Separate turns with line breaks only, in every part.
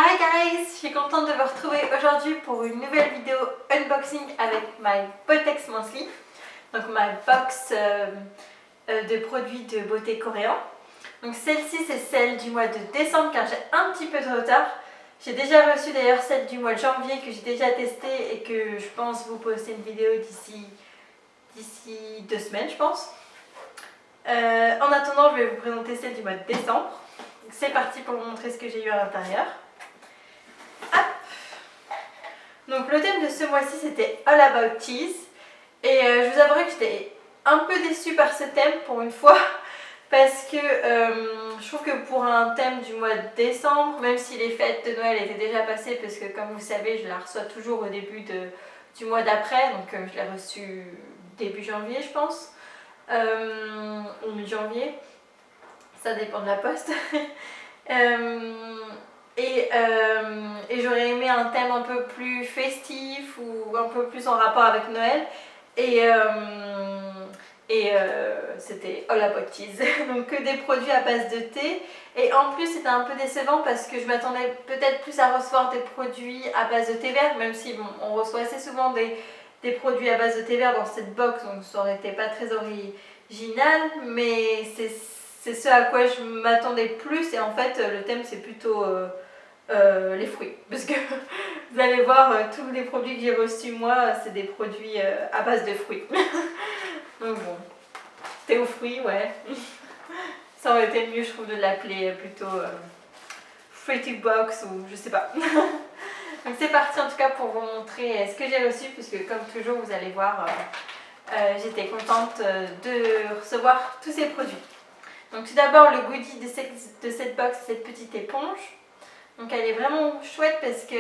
Hi guys, je suis contente de vous retrouver aujourd'hui pour une nouvelle vidéo unboxing avec my Botex Monthly, donc ma box de produits de beauté coréens. Donc celle-ci c'est celle du mois de décembre car j'ai un petit peu de retard. J'ai déjà reçu d'ailleurs celle du mois de janvier que j'ai déjà testée et que je pense vous poster une vidéo d'ici 2 semaines je pense. En attendant, je vais vous présenter celle du mois de décembre. C'est parti pour vous montrer ce que j'ai eu à l'intérieur. Donc le thème de ce mois-ci c'était All About Cheese. Et je vous avouerai que j'étais un peu déçue par ce thème pour une fois. Parce que je trouve que pour un thème du mois de décembre, même si les fêtes de Noël étaient déjà passées, parce que comme vous savez, je la reçois toujours au début du mois d'après, donc je l'ai reçue début janvier je pense, ou mi-janvier, ça dépend de la poste. Et j'aurais aimé un thème un peu plus festif ou un peu plus en rapport avec Noël. C'était All About Cheese, donc que des produits à base de thé. Et en plus c'était un peu décevant parce que je m'attendais peut-être plus à recevoir des produits à base de thé vert, même si bon, on reçoit assez souvent des produits à base de thé vert dans cette box, donc ça aurait été pas très original, mais c'est ce à quoi je m'attendais plus. Et en fait le thème c'est plutôt les fruits, parce que vous allez voir tous les produits que j'ai reçus moi c'est des produits à base de fruits. Donc bon, thé aux fruits, ouais. Ça aurait été mieux je trouve de l'appeler plutôt Fruity Box ou je sais pas. Donc c'est parti en tout cas pour vous montrer ce que j'ai reçu, puisque comme toujours vous allez voir j'étais contente de recevoir tous ces produits. Donc tout d'abord le goodie de cette box, cette petite éponge. Donc elle est vraiment chouette parce que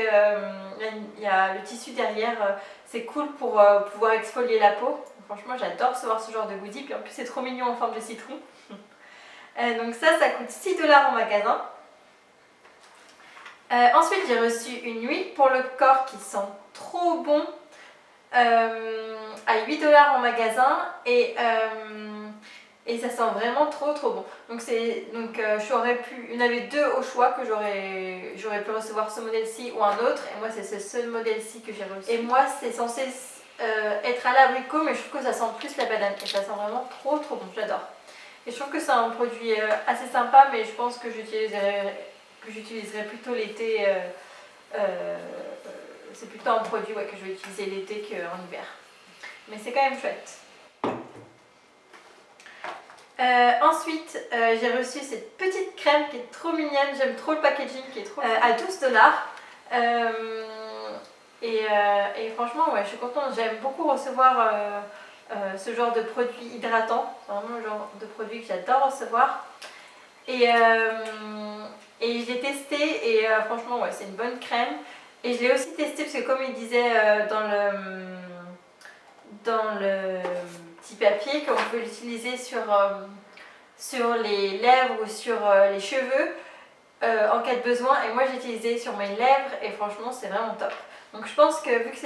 il y a le tissu derrière, c'est cool pour pouvoir exfolier la peau. Franchement j'adore recevoir ce genre de goodie, puis en plus c'est trop mignon en forme de citron. Donc ça coûte 6 $ en magasin. Ensuite j'ai reçu une huile pour le corps qui sent trop bon à 8 $ en magasin et ça sent vraiment trop bon. Donc j'aurais pu, il y en avait deux au choix que j'aurais pu recevoir ce modèle-ci ou un autre, et moi c'est ce seul modèle-ci que j'ai reçu. Et moi c'est censé être à l'abricot, mais je trouve que ça sent plus la banane et ça sent vraiment trop bon, j'adore. Et je trouve que c'est un produit assez sympa, mais je pense que j'utiliserai plutôt l'été. C'est plutôt un produit que je vais utiliser l'été qu'en hiver. Mais c'est quand même chouette. Ensuite, j'ai reçu cette petite crème qui est trop mignonne. J'aime trop le packaging qui est trop à 12 $. Et franchement, ouais, je suis contente. J'aime beaucoup recevoir ce genre de produit hydratant. C'est vraiment le genre de produit que j'adore recevoir. Et je l'ai testé et franchement, ouais, c'est une bonne crème. Et je l'ai aussi testé parce que comme il disait dans le petit papier qu'on peut l'utiliser sur les lèvres ou sur les cheveux en cas de besoin, et moi j'ai utilisé sur mes lèvres et franchement c'est vraiment top. Donc je pense que vu que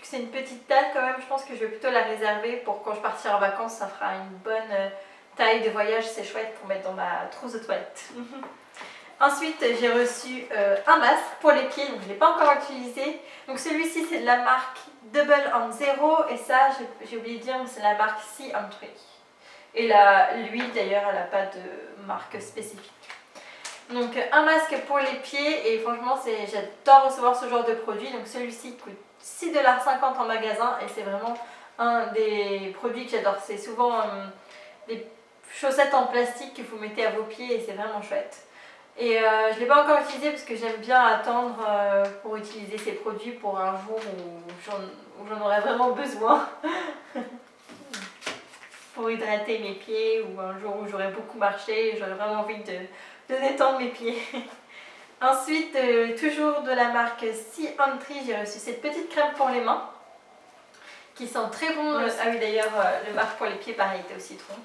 c'est une petite taille quand même, je pense que je vais plutôt la réserver pour quand je partirai en vacances. Ça fera une bonne taille de voyage, c'est chouette pour mettre dans ma trousse de toilette. Ensuite j'ai reçu un masque pour les pieds, donc je ne l'ai pas encore utilisé. Donc celui-ci c'est de la marque Double on Zero, et ça j'ai oublié de dire, mais c'est la marque Sea Entry. Et l'huile d'ailleurs elle n'a pas de marque spécifique. Donc un masque pour les pieds, et franchement j'adore recevoir ce genre de produit. Donc celui-ci coûte 6,50 $ en magasin et c'est vraiment un des produits que j'adore. C'est souvent des chaussettes en plastique que vous mettez à vos pieds et c'est vraiment chouette. Et je ne l'ai pas encore utilisé parce que j'aime bien attendre pour utiliser ces produits pour un jour où j'en aurais vraiment besoin. Pour hydrater mes pieds, ou un jour où j'aurais beaucoup marché et j'aurais vraiment envie de détendre mes pieds. Ensuite, toujours de la marque Sea Entry, j'ai reçu cette petite crème pour les mains qui sent très bon. Ah oui, d'ailleurs, le marque pour les pieds, pareil, était au citron.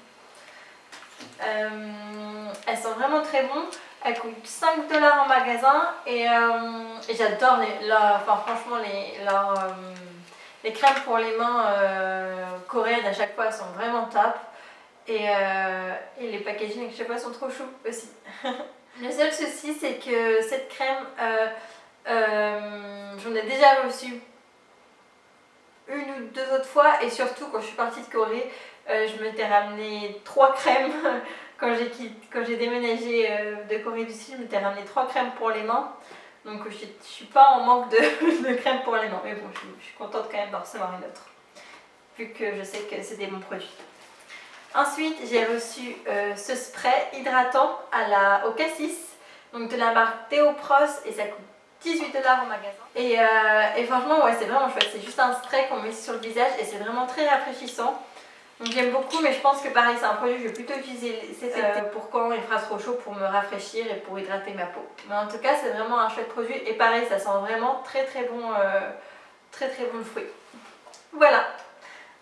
Elle sent vraiment très bon. Elle coûte 5 $ en magasin et j'adore franchement les crèmes pour les mains coréennes à chaque fois sont vraiment top. Et les packaging à chaque fois sont trop chauds aussi. Le seul souci, c'est que cette crème, j'en ai déjà reçu une ou deux autres fois, et surtout quand je suis partie de Corée, je m'étais ramené 3 crèmes. Quand j'ai déménagé de Corée du Sud, je m'étais ramené 3 crèmes pour les mains. Donc je suis pas en manque de crème pour les mains. Mais bon, je suis contente quand même d'en recevoir une autre, vu que je sais que c'est des bons produits. Ensuite, j'ai reçu ce spray hydratant au cassis, donc de la marque Théopros, et ça coûte 18 $ en magasin. Et franchement, ouais, c'est vraiment chouette. C'est juste un spray qu'on met sur le visage et c'est vraiment très rafraîchissant. Donc j'aime beaucoup, mais je pense que pareil, c'est un produit que je vais plutôt utiliser cet été pour quand il fera trop chaud, pour me rafraîchir et pour hydrater ma peau. Mais en tout cas, c'est vraiment un chouette produit, et pareil, ça sent vraiment très bon le fruit. Voilà.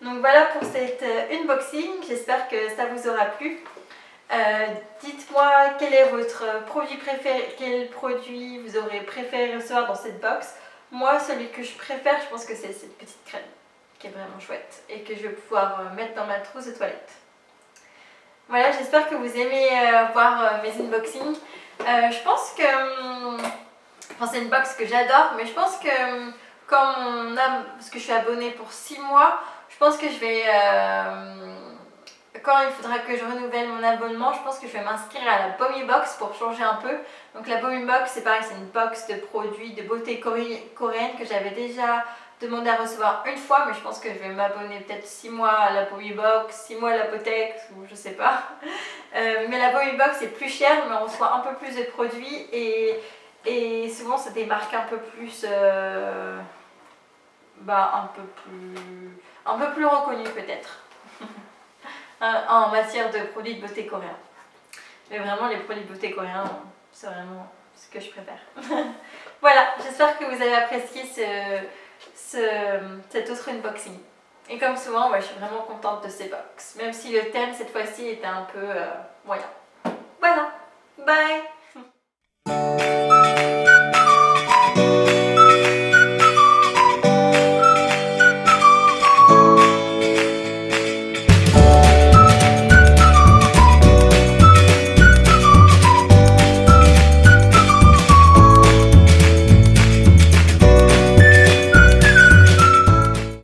Donc voilà pour cet unboxing, j'espère que ça vous aura plu. Dites-moi quel est votre produit préféré, quel produit vous aurez préféré recevoir dans cette box. Moi, celui que je préfère, je pense que c'est cette petite crème qui est vraiment chouette et que je vais pouvoir mettre dans ma trousse de toilette. Voilà, j'espère que vous aimez voir mes unboxings. Je pense que... Enfin, c'est une box que j'adore, mais je pense que parce que je suis abonnée pour 6 mois, je pense que je vais... quand il faudra que je renouvelle mon abonnement, je pense que je vais m'inscrire à la Bomi Box pour changer un peu. Donc la Bomi Box, c'est pareil, c'est une box de produits de beauté coréenne que j'avais déjà demandé à recevoir une fois, mais je pense que je vais m'abonner peut-être 6 mois à la Bomi Box, 6 mois à la Potex, ou je sais pas. Mais la Bomi Box est plus chère, mais on reçoit un peu plus de produits, et souvent c'est des marques un peu plus... un peu plus reconnues peut-être. En matière de produits de beauté coréens. Mais vraiment, les produits de beauté coréens, c'est vraiment ce que je préfère. Voilà, j'espère que vous avez apprécié cet autre unboxing. Et comme souvent, ouais, je suis vraiment contente de ces box, même si le thème cette fois-ci était un peu moyen. Voilà, bye.